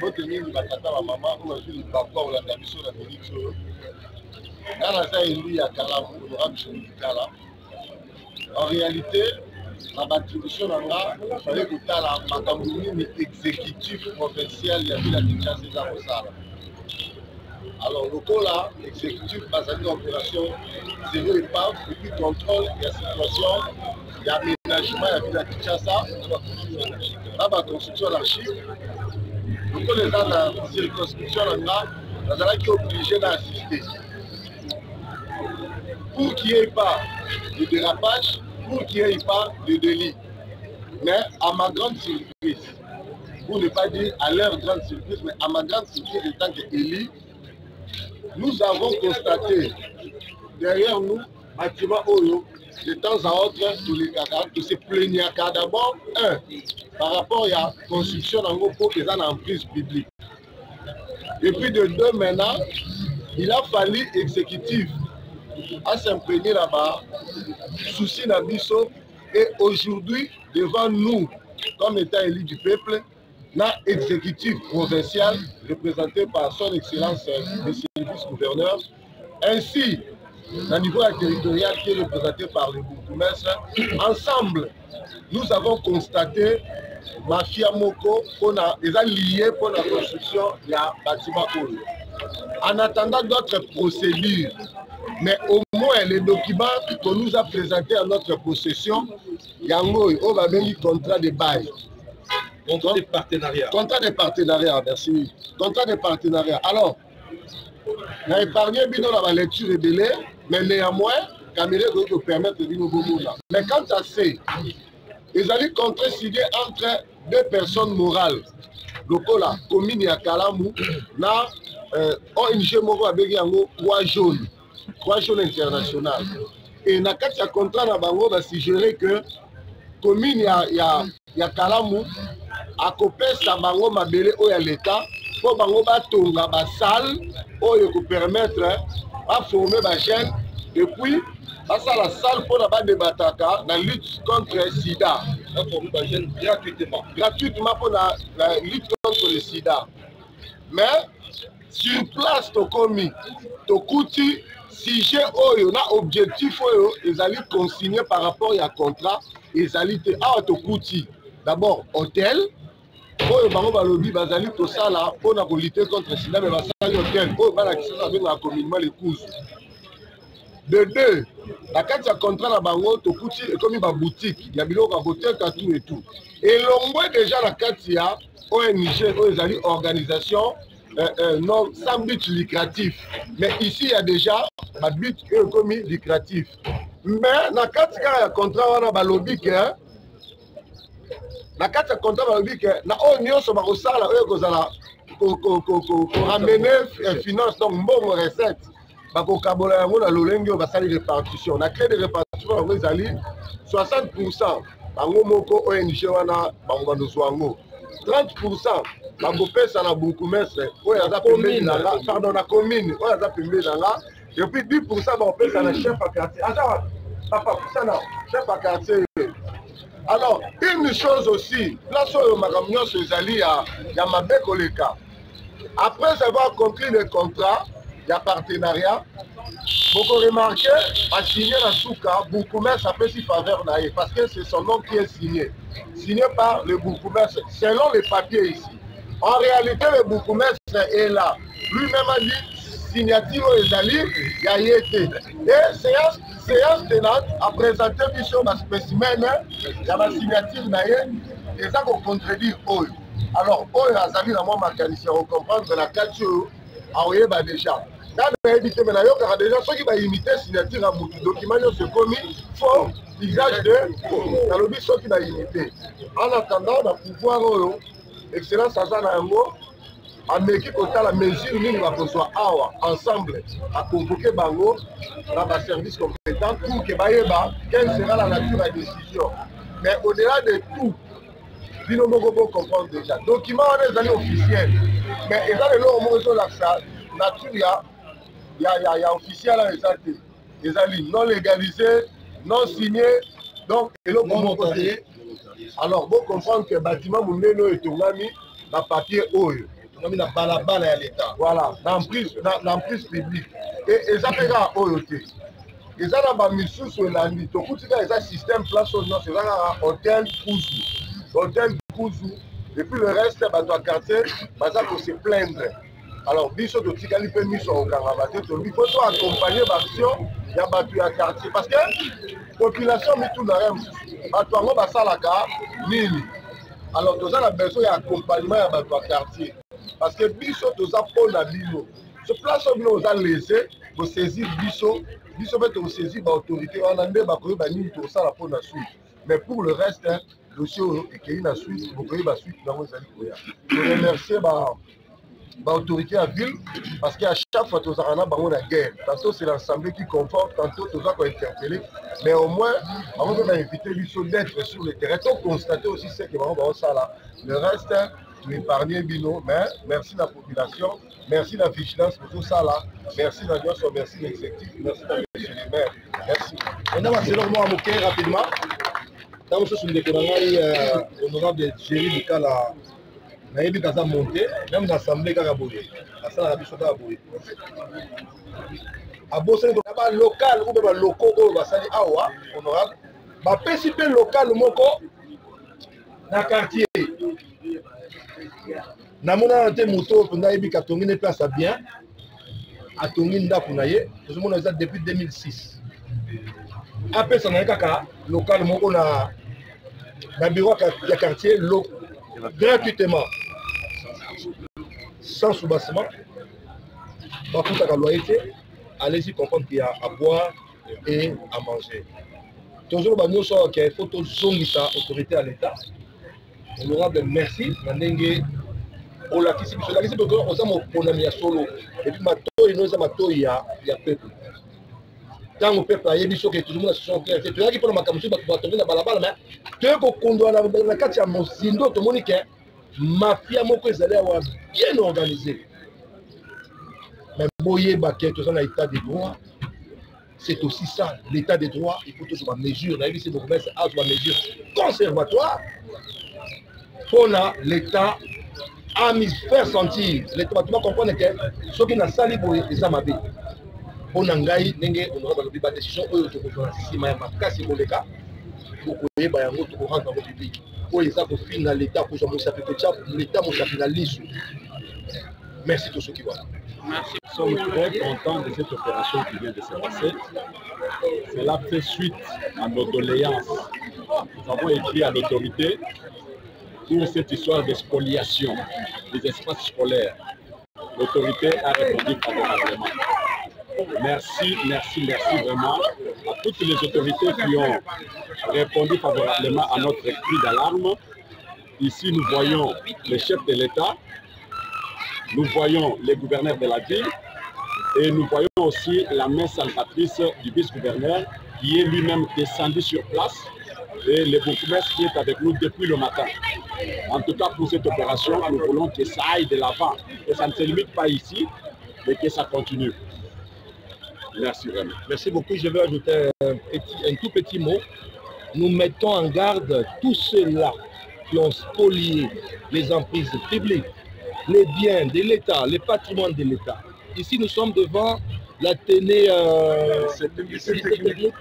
bote mingi batata ba mama oyo le papa ou la biso na minute oyo ngana za eli ya kala honorable Sonikala. En réalité la attribution nanga fallait kotala makambo nini exécutif provincial ya ville ya Kinshasa eza kosala. Alors lokola exécutif bazali opération zéro épave et puis contrôle ya situation ya aménagement ya ville ya Kinshasa na ba construction d'archives. Donc les gens de la circonscription là, qui est obligé d'assister. Pour qu'il n'y ait pas de dérapage, pour qu'il n'y ait pas de délit. Mais à ma grande surprise, pour ne pas dire à leur grande surprise, mais à ma grande surprise en tant qu'élu, nous avons constaté derrière nous, bâtiment Oyo, de temps à autre, de se plaigner car d'abord, par rapport à la construction d'un groupe qui est en prise publique. Et puis de deux, maintenant, il a fallu exécutif à s'imprégner là-bas, souci d'Abisso, et aujourd'hui, devant nous, comme état élu du peuple, l'exécutif provincial, représenté par son excellence, le vice-gouverneur, ainsi au niveau territorial qui est représenté par le bourgmestre, ensemble, nous avons constaté mafia moko est lié pour la construction de bâtiment. En attendant d'autres procédures, mais au moins les documents qu'on nous a présentés à notre possession, yango on va venir contrat de bail. Contrat de partenariat. Contrat de partenariat, merci. Contrat de partenariat. Alors, on a épargné bien la lecture révélée, mais néanmoins, Camille peut permettre de nous là. Mais quant à ces, ils allaient contrat signé entre deux personnes morales. Lokola, commune ya Kalamu, na ONG moko avec yango 3 jaunes internationales. Et na kati ya contrat na bango va suggérer que commune ya Kalamu a kopesa bango mabele o ya l'État pour bango batonga ba salle oyo ko permettre à former ba jeunes depuis ça la salle pour la débataka la lutte contre le sida gratuitement pour la lutte contre le sida. Mais sur place to komi to kuti sujet oyo na objectif oyo ils allaient consigner par rapport à contrat ils allaient te to kuti d'abord hôtel oyo bango balobi bazali to sala pour na lutter contre le sida mais basali hôtel oyo bana kisasa avec la communement les cours. De deux, la carte de contrat na bango to kuti comme ba boutique ya biloko ya boteka tout et tout. Et l'ongwe déjà la carte ya ONG aux organisation non sans but lucratif. Mais ici il y a déjà un but comme lucratif. Mais la carte de contrat wana balobi que la carte de contrat balobi que na onyo so ba kosala oyo kozala ko ramener finance donc mbongo recette. Bakokabola yango na lolenge basali répartition na créé de répartition yango ezali 60% bango moko ONG wana bango banozwango 30% bakopesa na bourgmestre oyo aza pembeni na nga pardon na commune oyo aza pembeni na nga et puis 10% bakopesa na chef à quartier aza papa ça na chef à quartier. Alors une chose aussi place oyo makambo nyonso ezali ya mabe koleka après avoir conclu le contrat il y a partenariat. Beaucoup remarqué, à signer la souka, bourgmestre a fait si faveur naïe parce que c'est son nom qui est signé. Signé par le bourgmestre, selon les papiers ici. En réalité, le bourgmestre est là. Lui-même a dit signature aux alliés, il y a été. Et séance tenante a présenté sur ma spécimen, il y a ma signature naïe, et ça qu'on contredit eux. Alors, eux, a salué dans mon mécanicien, on comprend que la culture a oué déjà. Dans l'édité, mais d'ailleurs, déjà, ceux qui vont imiter la signature à Moutou, document, se commis, faux usage de dans le but, ceux qui vont imiter. En attendant, dans le pouvoir, excellence, ça a un mot, à l'équipe, la mesure, nous va construire ensemble, à convoquer Bango, dans le service compétent, pour que Baïeba, quelle sera la nature de la décision. Mais au-delà de tout, nous devons comprendre déjà. Document, on est allé officiel, mais il y a le nom de la nature. Il y a officiel à les alliés non légalisés, non signés, donc et le bon côté. Alors, vous comprenez que le bâtiment Moumeno est tourné dans papier haut. on a mis balabala à l'État. Voilà, l'emprise publique. Et ça fait là, Oyoté. Et ça, dans ma mission sur l'année, tout le système place au nom, c'est un hôtel Kouzou. Hôtel Kouzou. Et puis le reste, bah, dans le quartier, bah, ça faut se plaindre. Alors, biso de Tikali peut mis sur le Karabate, il faut accompagner l'action, il y a battu à quartier. Parce que la population, mais tout le reste, bah, toi, on va ça la carte, mille. Alors, nous avons besoin d'accompagnement à notre quartier. Parce que biso, nous avons pour la bino. Ce place où nous avons laissé, pour saisir biso, biso peut saisir l'autorité. On a mis tout ça pour la suite. Mais pour le reste, le dossier est la suite, vous pouvez la suite. Je remercie l'autorité à ville, parce qu'à chaque fois, nous avons la guerre. Tantôt, c'est l'Assemblée qui conforte, tantôt, nous avons interpellé. Mais au moins, on va inviter biso d'être sur le terrain. On constate aussi ce que nous avons ça là. Le reste, tu épargnes Bino, mais merci la population, merci la vigilance pour tout ça là, merci la Dios, merci l'exécutif, merci la monsieur le maire, merci. Maintenant, c'est normalement à moquer rapidement. Dans ce sont des commandants honorables de Géry du cas là, n'a eu qu'à monter, même l'Assemblée qui a bougé, la salle a pu sauter à bouger. À bosser dans le local ou même locaux, on va salir awa, honorable, va participer local moko dans le quartier. Namona ante moto pona yebi katongi ne place bien atongi ndako na ye tout le monde a depuis 2006 après ça na kaka local moko na bureau ya quartier gratuitement sans soubassement par contre à loyer allez-y comprendre qu'il y a à boire et à manger toujours ba nous so qu'il faut tout zongisa autorité à l'état honorable merci mandenge la question c'est que on a mon ponamia solo et puis matoi nous a matoi ya peuple tant au peuple ayebi so que tout le monde se sent clair c'est toi qui pour makamsu ba tomber na balabala mais tu ko kondo na kati ya mosindo to monique mafia moko ezali awa bien organisé mais boye ba que tout ça na état de droit c'est aussi ça l'état de droit il faut toujours une mesure la vie c'est beaucoup mais c'est une mesure conservatoire pour l'état a mis faire sentir les départements comprennent que ceux qui n'ont sali pour les amabe on a ngaï n'engé on aura pas de décision eux autour de si ma kasi pour les cas pour que ba yango to rendre dans le public pour les ça pour finir l'état pour mon ça fait que l'état mon finaliste merci tous ceux qui voient. Merci. Nous sommes très contents de cette opération qui vient de se passer. Cela fait suite à nos doléances. Nous avons écrit à l'autorité pour cette histoire de spoliation des espaces scolaires. L'autorité a répondu favorablement. Merci vraiment à toutes les autorités qui ont répondu favorablement à notre cri d'alarme. Ici, nous voyons le chef de l'État, nous voyons les gouverneurs de la ville et nous voyons aussi la main salvatrice du vice-gouverneur qui est lui-même descendu sur place et le bourgmestre qui est avec nous depuis le matin. En tout cas, pour cette opération, nous voulons que ça aille de l'avant, que ça ne se limite pas ici, mais que ça continue. Merci vraiment. Merci beaucoup. Je vais ajouter un tout petit mot. Nous mettons en garde tous ceux-là qui ont spolié les emprises publiques, les biens de l'État, les patrimoines de l'État. Ici, nous sommes devant l'Athénée technique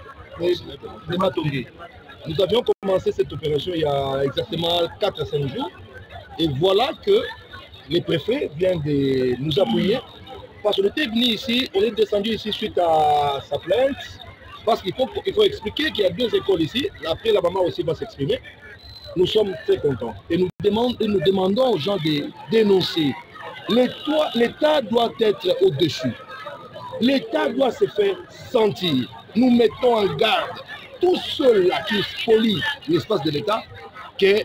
de Matongé. Nous avions commencé cette opération il y a exactement 4 à 5 jours. Et voilà que le préfet vient de nous appuyer. Parce qu'on était venu ici, on est descendu ici suite à sa plainte. Parce qu'il faut expliquer qu'il y a 2 écoles ici. Après, la maman aussi va s'exprimer. Nous sommes très contents. Et nous demandons aux gens de dénoncer. L'État doit être au-dessus. L'État doit se faire sentir. Nous mettons en garde tous ceux-là qui spolient l'espace de l'État, que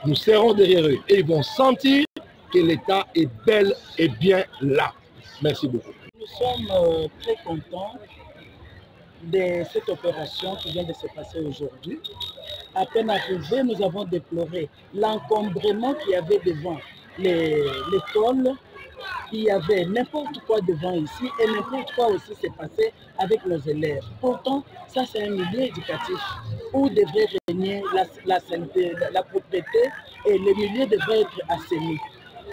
nous serons derrière eux. Et ils vont sentir que l'État est bel et bien là. Merci beaucoup. Nous sommes très contents de cette opération qui vient de se passer aujourd'hui. À peine arrivé, nous avons déploré l'encombrement qu'il y avait devant l'école. Il y avait n'importe quoi devant ici et n'importe quoi aussi s'est passé avec nos élèves. Pourtant, ça c'est un milieu éducatif où devrait régner la santé, la propriété et le milieu devrait être assaini.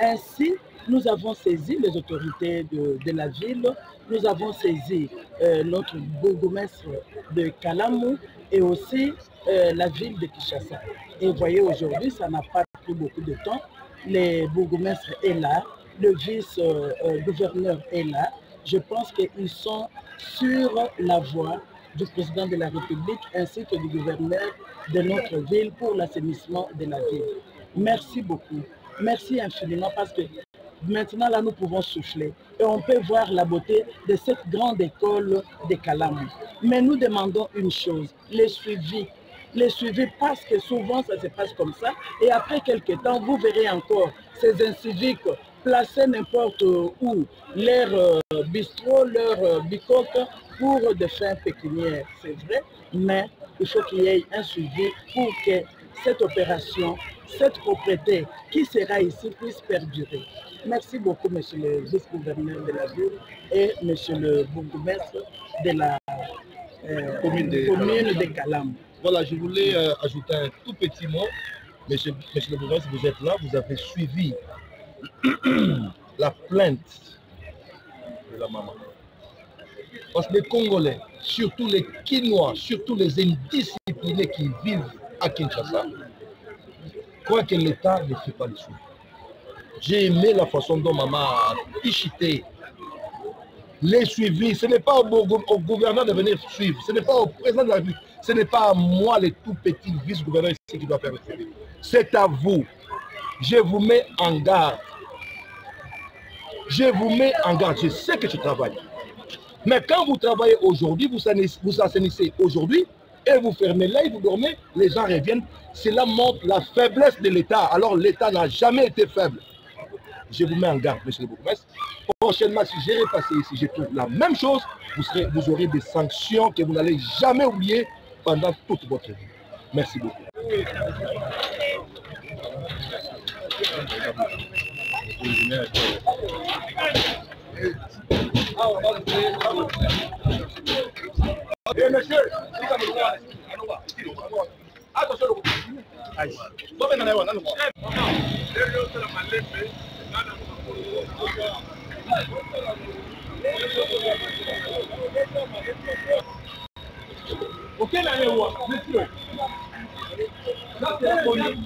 Ainsi, Nous avons saisi les autorités de la ville, nous avons saisi notre bourgmestre de Kalamu et aussi la ville de Kinshasa. Et vous voyez, aujourd'hui, ça n'a pas pris beaucoup de temps. Le bourgmestre est là, le vice-gouverneur est là. Je pense qu'ils sont sur la voie du président de la République ainsi que du gouverneur de notre ville pour l'assainissement de la ville. Merci beaucoup. Merci infiniment parce que maintenant là nous pouvons souffler et on peut voir la beauté de cette grande école de Kalamu. Mais nous demandons une chose, les suivis parce que souvent ça se passe comme ça et après quelques temps vous verrez encore ces inciviques placer n'importe où leur bistrot, leur bicoque pour des fins pécuniaires, c'est vrai, mais il faut qu'il y ait un suivi pour que cette opération, cette propriété qui sera ici puisse perdurer. Merci beaucoup, monsieur le vice-gouverneur de la ville et monsieur le bourgmestre de la commune de Kalamu. Voilà, je voulais ajouter un tout petit mot. Monsieur le bourgmestre, vous êtes là, vous avez suivi la plainte de la maman. Parce que les Congolais, surtout les Kinois, surtout les indisciplinés qui vivent à Kinshasa, croient que l'État ne fait pas le suivi. J'ai aimé la façon dont maman a pichité les suivis. Ce n'est pas au gouverneur de venir suivre, ce n'est pas au président de la République, ce n'est pas à moi, les tout petits vice-gouverneurs ici, qui doit faire le suivi. C'est à vous. Je vous mets en garde. Je vous mets en garde. Je sais que je travaille. Mais quand vous travaillez aujourd'hui, vous assainissez aujourd'hui, et vous fermez l'œil, vous dormez, les gens reviennent. Cela montre la faiblesse de l'État. Alors l'État n'a jamais été faible. Je vous mets en garde, monsieur le bourgmestre. Prochainement, si j'ai repassé ici, je trouve la même chose, vous aurez des sanctions que vous n'allez jamais oublier pendant toute votre vie. Merci beaucoup. Ok, monsieur. Là, c'est la police.